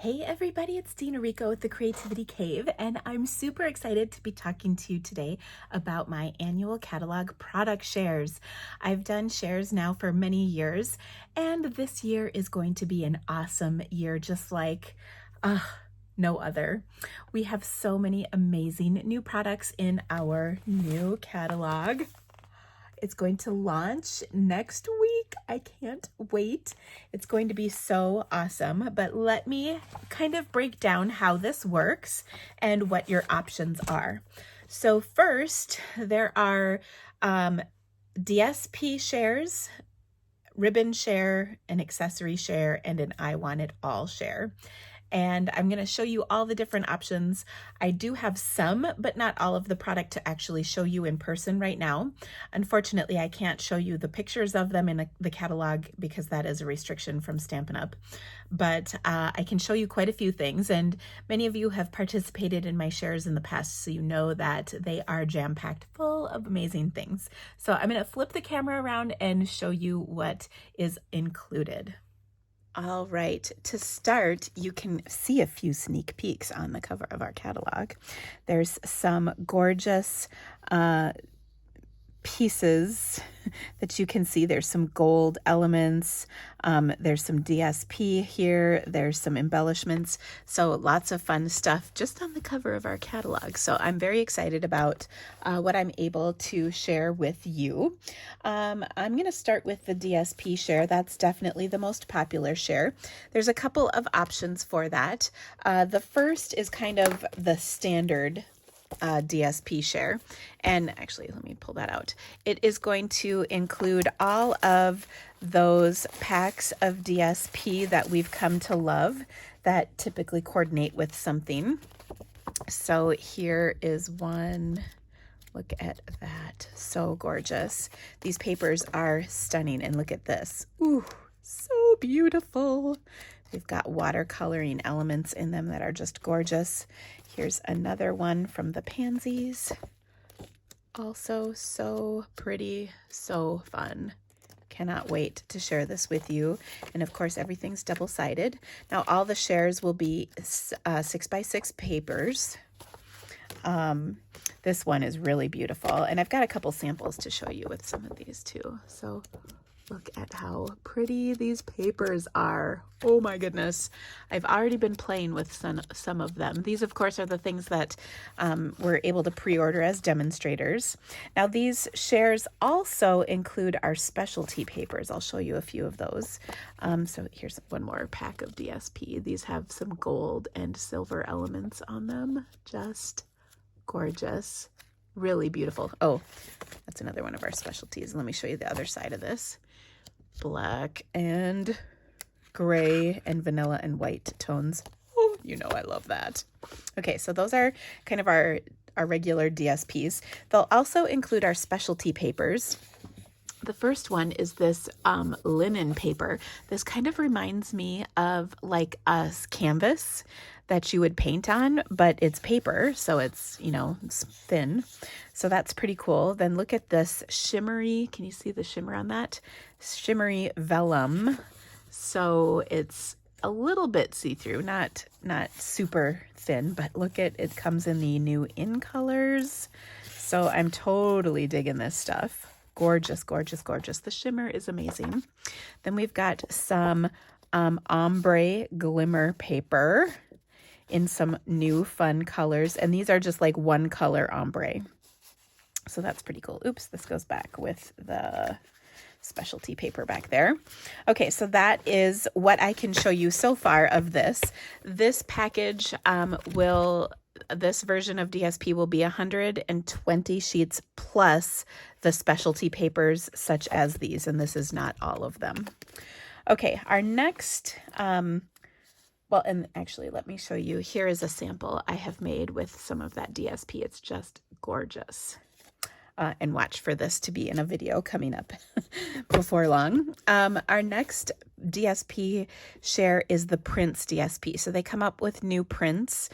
Hey everybody, it's Dina Rico with the Creativity Cave, and I'm super excited to be talking to you today about my annual catalog product shares. I've done shares now for many years, and this year is going to be an awesome year, just like no other. We have so many amazing new products in our new catalog. It's going to launch next week. I can't wait. It's going to be so awesome. But let me kind of break down how this works and what your options are. So first, there are DSP shares, ribbon share, an accessory share, and an I Want It All share. And I'm going to show you all the different options. I do have some, but not all of the product to actually show you in person right now. Unfortunately, I can't show you the pictures of them in the catalog because that is a restriction from Stampin' Up. But I can show you quite a few things, and many of you have participated in my shares in the past, so you know that they are jam-packed full of amazing things. So I'm going to flip the camera around and show you what is included. All right, to start, you can see a few sneak peeks on the cover of our catalog. There's some gorgeous pieces that you can see. There's some gold elements. There's some DSP here. There's some embellishments. So lots of fun stuff just on the cover of our catalog. So I'm very excited about what I'm able to share with you. I'm going to start with the DSP share. That's definitely the most popular share. There's a couple of options for that. The first is kind of the standard DSP share. And actually, let me pull that out. It is going to include all of those packs of DSP that we've come to love that typically coordinate with something. So here is one. Look at that. So gorgeous. These papers are stunning. And look at this. Ooh, so beautiful. They've got watercoloring elements in them that are just gorgeous. Here's another one from the Pansies. Also so pretty, so fun. Cannot wait to share this with you. And of course, everything's double-sided. Now, all the shares will be 6x6 papers. This one is really beautiful. And I've got a couple samples to show you with some of these too. So look at how pretty these papers are. Oh my goodness. I've already been playing with some of them. These, of course, are the things that we're able to pre-order as demonstrators. Now, these shares also include our specialty papers. I'll show you a few of those. So here's one more pack of DSP. These have some gold and silver elements on them. Just gorgeous. Really beautiful. Oh, that's another one of our specialties. Let me show you the other side of this. Black and gray and vanilla and white tones. Oh, you know I love that. Okay, so those are kind of our regular DSPs. They'll also include our specialty papers. The first one is this linen paper. This kind of reminds me of like a canvas that you would paint on, but it's paper, so it's, you know, it's thin. So that's pretty cool. Then look at this shimmery, can you see the shimmer on that? Shimmery vellum. So it's a little bit see-through, not super thin, but look at, it comes in the new in colors. So I'm totally digging this stuff. Gorgeous, gorgeous, gorgeous. The shimmer is amazing. Then we've got some ombre glimmer paper in some new fun colors. And these are just like one color ombre. So that's pretty cool. Oops, this goes back with the specialty paper back there. Okay, so that is what I can show you so far of this. This package this version of DSP will be 120 sheets plus the specialty papers such as these, and this is not all of them. Okay, our next, well, and actually let me show you. Here is a sample I have made with some of that DSP. It's just gorgeous. And watch for this to be in a video coming up before long. Our next DSP share is the Prints DSP. So they come up with new prints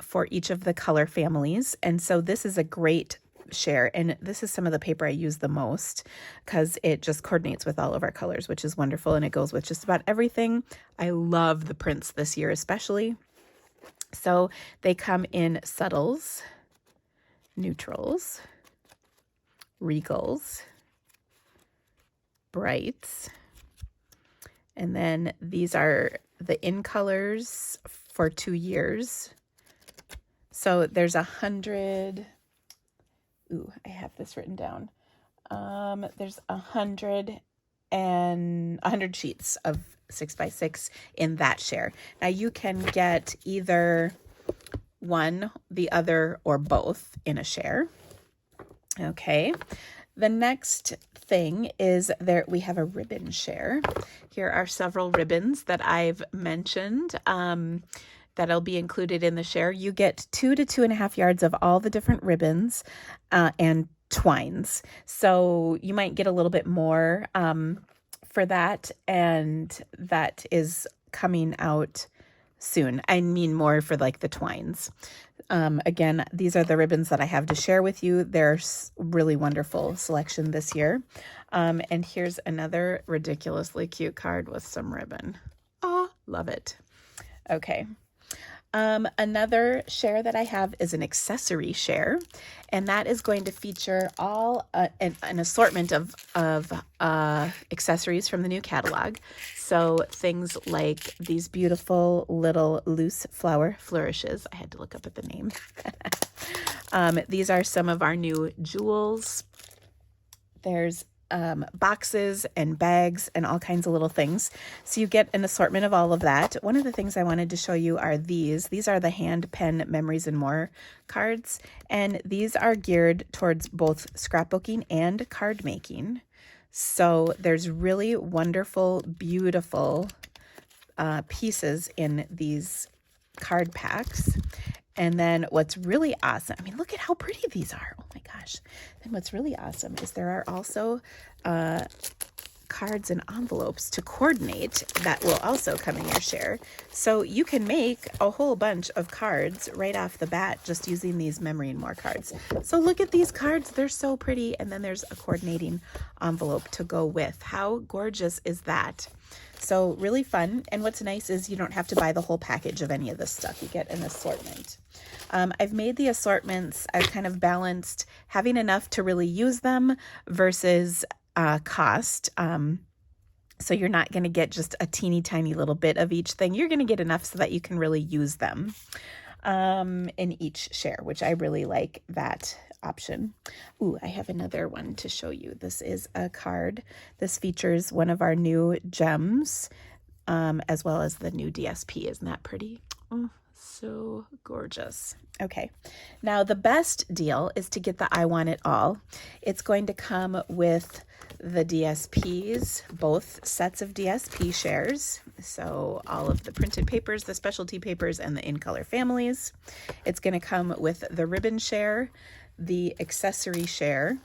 for each of the color families. And so this is a great share, and this is some of the paper I use the most because it just coordinates with all of our colors, which is wonderful, and it goes with just about everything. I love the prints this year especially. So they come in subtles, neutrals, regals, brights, and then these are the in colors for 2 years. So there's 100. Ooh, I have this written down. There's 100 sheets of 6x6 in that share. Now you can get either one, the other, or both in a share. Okay. The next thing is we have a ribbon share. Here are several ribbons that I've mentioned that'll be included in the share. You get 2 to 2.5 yards of all the different ribbons and twines. So you might get a little bit more for that, and that is coming out soon. I mean more for like the twines. Again, these are the ribbons that I have to share with you. There's really wonderful selection this year. And here's another ridiculously cute card with some ribbon. Oh, love it. Okay. Another share that I have is an accessory share, and that is going to feature all an assortment of accessories from the new catalog. So things like these beautiful little loose flower flourishes. I had to look up at the name. These are some of our new jewels. There's boxes and bags and all kinds of little things. So you get an assortment of all of that. One of the things I wanted to show you are these. These are the hand pen memories and more cards. And these are geared towards both scrapbooking and card making. So there's really wonderful, beautiful pieces in these card packs. And then what's really awesome, I mean, look at how pretty these are. Oh my gosh. And what's really awesome is there are also cards and envelopes to coordinate that will also come in your share. So you can make a whole bunch of cards right off the bat just using these memory and more cards. So look at these cards. They're so pretty. And then there's a coordinating envelope to go with. How gorgeous is that? So really fun. And what's nice is you don't have to buy the whole package of any of this stuff. You get an assortment. I've made the assortments, I've kind of balanced having enough to really use them versus cost. So you're not going to get just a teeny tiny little bit of each thing. You're going to get enough so that you can really use them in each share, which I really like that option. Ooh, I have another one to show you. This is a card. This features one of our new gems, as well as the new DSP. Isn't that pretty? Oh, so gorgeous. Okay, now the best deal is to get the I Want It All. It's going to come with the DSPs, both sets of DSP shares. So all of the printed papers, the specialty papers, and the in-color families. It's going to come with the ribbon share, the accessory share,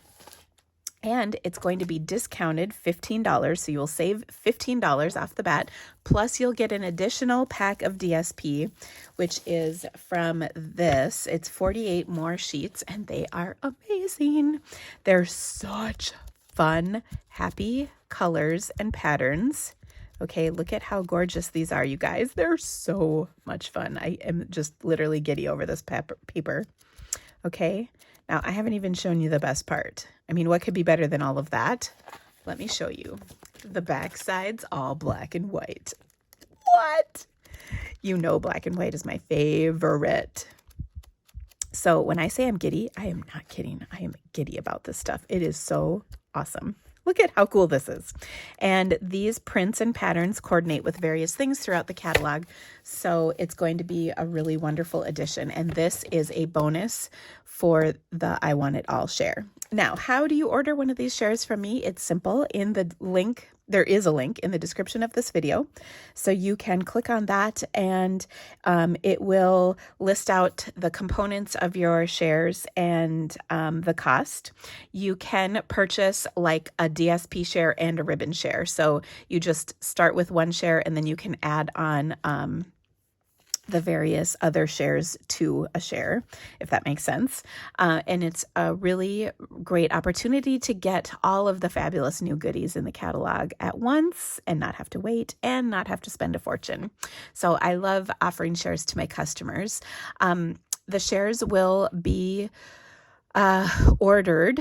and it's going to be discounted $15. So you'll save $15 off the bat. Plus you'll get an additional pack of DSP, which is from this. It's 48 more sheets, and they are amazing. They're such fun, happy colors and patterns. Okay, look at how gorgeous these are, you guys. They're so much fun. I am just literally giddy over this paper. Okay, now I haven't even shown you the best part. I mean, what could be better than all of that? Let me show you. The back side's all black and white. What? You know black and white is my favorite. So when I say I'm giddy, I am not kidding. I am giddy about this stuff. It is so awesome. Look at how cool this is. And these prints and patterns coordinate with various things throughout the catalog. So it's going to be a really wonderful addition. And this is a bonus for the I Want It All share. Now, how do you order one of these shares from me? It's simple. In the link, there is a link in the description of this video. So you can click on that and it will list out the components of your shares and the cost. You can purchase like a DSP share and a ribbon share. So you just start with one share and then you can add on the various other shares to a share, if that makes sense. And it's a really great opportunity to get all of the fabulous new goodies in the catalog at once and not have to wait and not have to spend a fortune. So I love offering shares to my customers. The shares will be ordered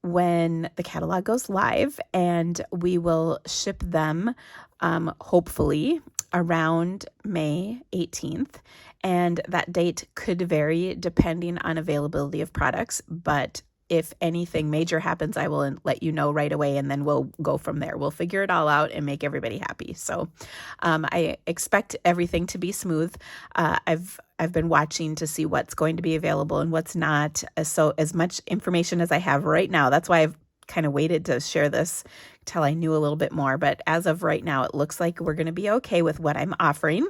when the catalog goes live, and we will ship them hopefully around May 18th. And that date could vary depending on availability of products, but if anything major happens, I will let you know right away, and then we'll go from there. We'll figure it all out and make everybody happy. So I expect everything to be smooth. I've been watching to see what's going to be available and what's not. So as much information as I have right now, that's why I've kind of waited to share this till I knew a little bit more. But as of right now, it looks like we're going to be okay with what I'm offering.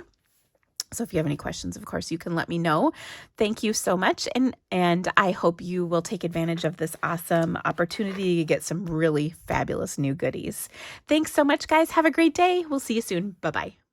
So if you have any questions, of course, you can let me know. Thank you so much. And I hope you will take advantage of this awesome opportunity to get some really fabulous new goodies. Thanks so much, guys. Have a great day. We'll see you soon. Bye-bye.